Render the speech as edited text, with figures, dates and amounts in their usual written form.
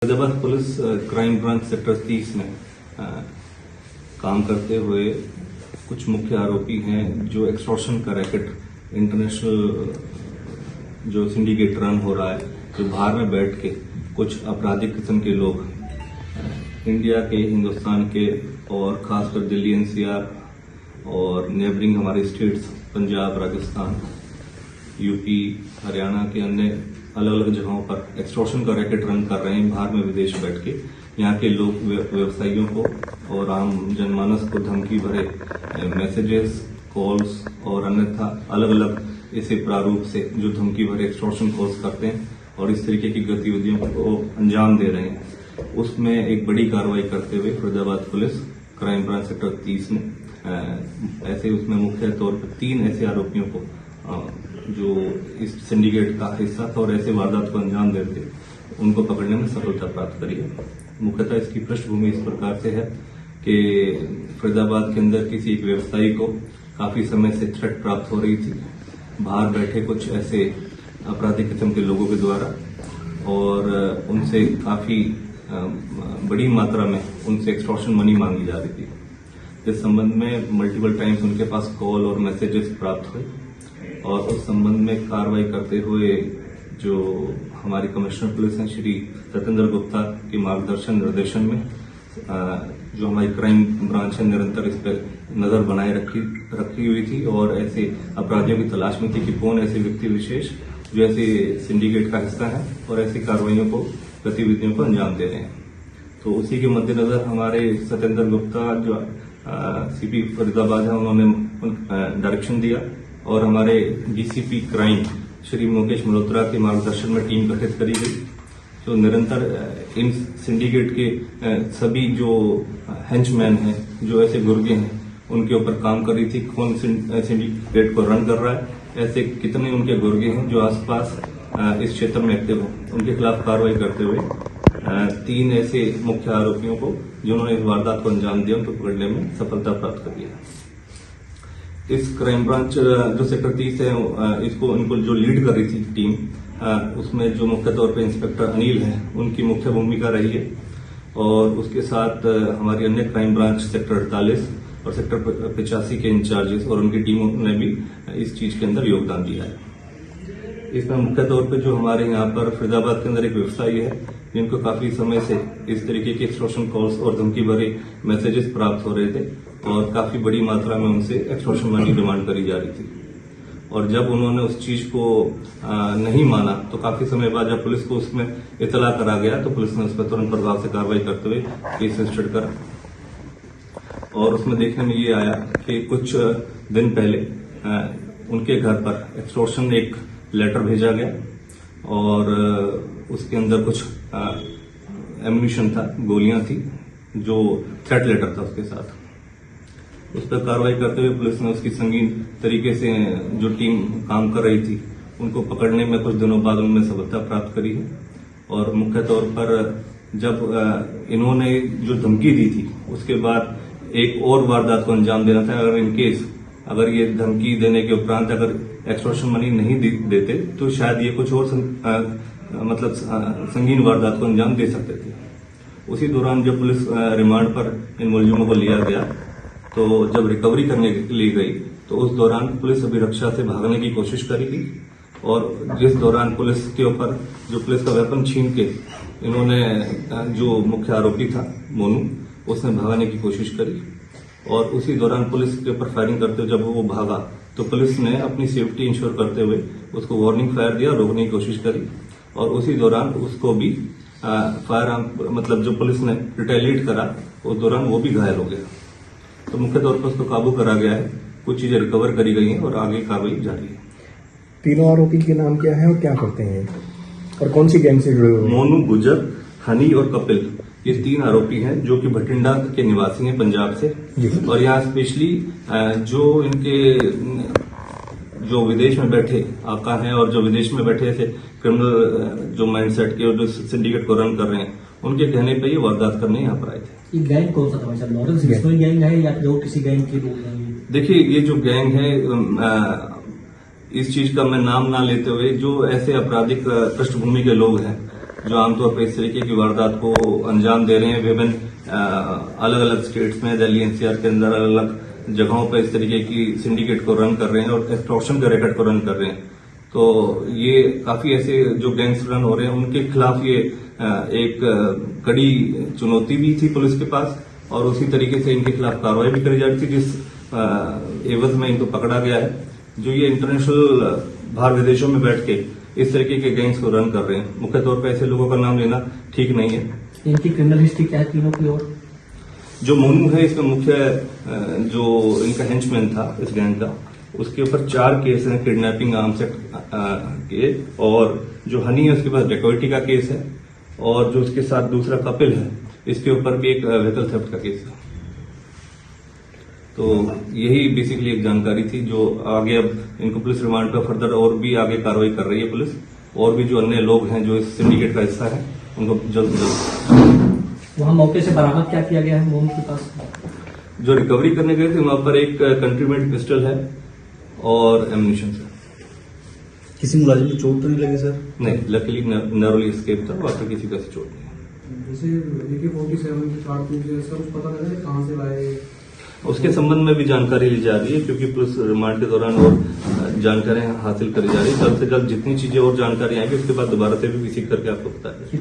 Faridabad police crime branch sector 30 में काम करते हुए कुछ मुख्य आरोपी हैं जो एक्सटॉर्शन का रैकेट इंटरनेशनल जो सिंडिकेट रन हो रहा है, जो बाहर में बैठ के कुछ आपराधिक किस्म के लोग इंडिया के, हिंदुस्तान के और खासकर दिल्ली एनसीआर और नेबरिंग हमारे स्टेट्स पंजाब, राजस्थान, यूपी, हरियाणा के अन्य अलग अलग जगहों पर एक्सटॉर्शन का रैकेट रन कर रहे हैं। बाहर में विदेश बैठ के यहाँ के लोग व्यवसायियों को और आम जनमानस को धमकी भरे मैसेजेस, कॉल्स और अन्यथा अलग अलग ऐसे प्रारूप से जो धमकी भरे एक्सटॉर्शन कॉल्स करते हैं और इस तरीके की गतिविधियों को अंजाम दे रहे हैं। उसमें एक बड़ी कार्रवाई करते हुए Faridabad police crime branch sector 30 में ऐसे उसमें मुख्य तौर पर 3 ऐसे आरोपियों को जो इस सिंडिकेट का हिस्सा था और ऐसे वारदात को अंजाम देते उनको पकड़ने में सफलता प्राप्त करी है। मुख्यतः इसकी पृष्ठभूमि इस प्रकार से है कि फरीदाबाद के अंदर किसी एक व्यवसायी को काफी समय से थ्रेट प्राप्त हो रही थी बाहर बैठे कुछ ऐसे आपराधिक किस्म के लोगों के द्वारा, और उनसे काफी बड़ी मात्रा में उनसे एक्सटॉर्शन मनी मांगी जा रही थी। इस संबंध में मल्टीपल टाइम्स उनके पास कॉल और मैसेजेस प्राप्त हुए और उस संबंध में कार्रवाई करते हुए जो हमारी कमिश्नर पुलिस हैं श्री सत्येंद्र गुप्ता के मार्गदर्शन निर्देशन में जो हमारी क्राइम ब्रांच है निरंतर इस पर नजर बनाए रखी हुई थी और ऐसे अपराधियों की तलाश में थी कि कौन ऐसे व्यक्ति विशेष जो ऐसे सिंडिकेट का हिस्सा है और ऐसी कार्रवाइयों को, गतिविधियों को अंजाम दे रहे हैं। तो उसी के मद्देनजर हमारे सत्येंद्र गुप्ता जो सीपी फरीदाबाद है उन्होंने डायरेक्शन दिया और हमारे डीसीपी क्राइम श्री मुकेश मल्होत्रा के मार्गदर्शन में टीम गठित करी गई जो निरंतर इन सिंडिकेट के सभी जो हेंचमैन हैं, जो ऐसे गुर्गे हैं, उनके ऊपर काम कर रही थी। कौन सिंडिकेट को रन कर रहा है, ऐसे कितने उनके गुर्गे हैं जो आसपास इस क्षेत्र में एक्टिव हैं, उनके खिलाफ कार्रवाई करते हुए 3 ऐसे मुख्य आरोपियों को जिन्होंने इस वारदात को अंजाम दिया उनको पकड़ने में सफलता प्राप्त कर लिया। इस क्राइम ब्रांच जो सेक्टर 30 है इनको जो लीड कर रही थी टीम, उसमें जो मुख्य तौर पे इंस्पेक्टर अनिल है उनकी मुख्य भूमिका रही है और उसके साथ हमारी अन्य क्राइम ब्रांच सेक्टर 48 और सेक्टर 85 के इंचार्जेस और उनकी टीमों ने भी इस चीज के अंदर योगदान दिया है। इसमें मुख्य तौर पे जो हमारे यहाँ पर फरीदाबाद के अंदर एक व्यवसायी है जिनको काफी समय से इस तरीके के एक्सटॉर्शन कॉल्स और धमकी भरे मैसेजेस प्राप्त हो रहे थे और काफी बड़ी मात्रा में उनसे एक्सटॉर्शन मनी डिमांड करी जा रही थी और जब उन्होंने उस चीज को नहीं माना तो काफी समय बाद जब पुलिस को उसमें इतला करा गया तो पुलिस ने उस पर तुरंत प्रभाव से कार्रवाई करते हुए केस रजिस्टर्ड करा और उसमें देखने में ये आया कि कुछ दिन पहले उनके घर पर एक्सटॉर्शन एक लेटर भेजा गया और उसके अंदर कुछ एम्यूनिशन था, गोलियां थी, जो थ्रेट लेटर था उसके साथ। उस पर कार्रवाई करते हुए पुलिस ने उसकी संगीन तरीके से जो टीम काम कर रही थी उनको पकड़ने में कुछ दिनों बाद उनमें सफलता प्राप्त करी है और मुख्य तौर पर जब इन्होंने जो धमकी दी थी उसके बाद एक और वारदात को अंजाम देना था। अगर इनकेस अगर ये धमकी देने के उपरांत अगर एक्सटॉर्शन मनी नहीं देते तो शायद ये कुछ और संगीन वारदात को अंजाम दे सकते थे। उसी दौरान जब पुलिस रिमांड पर इन मुलजिमों को लिया गया तो जब रिकवरी करने के लिए गई तो उस दौरान पुलिस अभिरक्षा से भागने की कोशिश करी गई और जिस दौरान पुलिस के ऊपर जो पुलिस का वेपन छीन के इन्होंने जो मुख्य आरोपी था मोनू उसने भागने की कोशिश करी और उसी दौरान पुलिस के ऊपर फायरिंग करते हुए जब वो भागा तो पुलिस ने अपनी सेफ्टी इंश्योर करते हुए उसको वार्निंग फायर दिया, रोकने की कोशिश करी और उसी दौरान उसको भी फायर जो पुलिस ने रिटेलिएट करा उस दौरान वो भी घायल हो गया। तो मुख्य तौर पर उसको काबू करा गया है, कुछ चीजें रिकवर करी गई हैं और आगे कार्रवाई जारी है। तीनों आरोपी के नाम क्या है और क्या करते हैं और कौन सी गैंग से जुड़े हुए? मोनू, गुजर, हनी और कपिल, ये 3 आरोपी हैं जो कि भटिंडा के निवासी हैं पंजाब से और यहाँ स्पेशली जो इनके जो विदेश में बैठे आका हैं और जो विदेश में बैठे ऐसे क्रिमिनल जो माइंडसेट के और जो सिंडिकेट को रन कर रहे हैं उनके कहने पे ये वारदात करने यहाँ पर आए थे। ये गैंग कौन सा था भाई साहब? लॉरेंस बिश्नोई गैंग है या जो किसी गैंग के लोग हैं? देखिए ये जो गैंग है इस चीज का मैं नाम ना लेते हुए जो ऐसे आपराधिक पृष्ठभूमि के लोग हैं जो आमतौर पर इस तरीके की वारदात को अंजाम दे रहे हैं। विभिन्न अलग अलग स्टेट्स में, दिल्ली एनसीआर के अंदर अलग अलग जगहों पर इस तरीके की सिंडिकेट को रन कर रहे हैं और एक्सटॉर्शन के रैकेट को रन कर रहे हैं। तो ये काफी ऐसे जो गैंग्स रन हो रहे हैं उनके खिलाफ ये एक कड़ी चुनौती भी थी पुलिस के पास, और उसी तरीके से इनके खिलाफ कार्रवाई भी करी जा रही थी, जिस एवज में इनको पकड़ा गया है। जो ये इंटरनेशनल बाहर विदेशों में बैठ के इस तरीके के गैंग्स को रन कर रहे हैं। मुख्य तौर पर ऐसे लोगों का नाम लेना ठीक नहीं है। इनकी क्रिमिनल हिस्ट्री क्या है तीनों की? और जो मोनू है इसमें मुख्य जो इनका हेंचमैन था इस गैंग का, उसके ऊपर 4 केस हैं किडनैपिंग, आर्म्स एक्ट के, और जो हनी है उसके पास डेकोइटी का केस है, और जो उसके साथ दूसरा कपिल है इसके ऊपर भी एक व्हीकल थेफ्ट का केस है। तो यही बेसिकली एक जानकारी थी जो आगे अब इनको पुलिस रिमांड पर फर्दर और भी आगे कार्रवाई कर रही है पुलिस, और भी जो अन्य लोग हैं जो इस सिंडिकेट का हिस्सा है उनको जल्द से जल्द। वहाँ मौके से बरामद क्या किया गया है मोनू के पास? जो रिकवरी करने गए थे वहां पर एक कंट्री मेड पिस्टल है और एम्यूनिशन है। किसी मुलाजिम को चोट तो नहीं लगी सर? नहीं, लकीली नरोली स्केप था, बाकी किसी का चोट नहीं। जैसे AK-47 की कारतूस है, सब कुछ पता लगा है कहाँ से लाए? उसके संबंध में भी जानकारी ली जा रही है, क्योंकि पुलिस रिमांड के दौरान और जानकारियां हासिल करी जा रही है। जल्द से जल्द जितनी चीजें और जानकारी आएंगी उसके बाद दोबारा से भी विजिट करके आपको बताएंगे।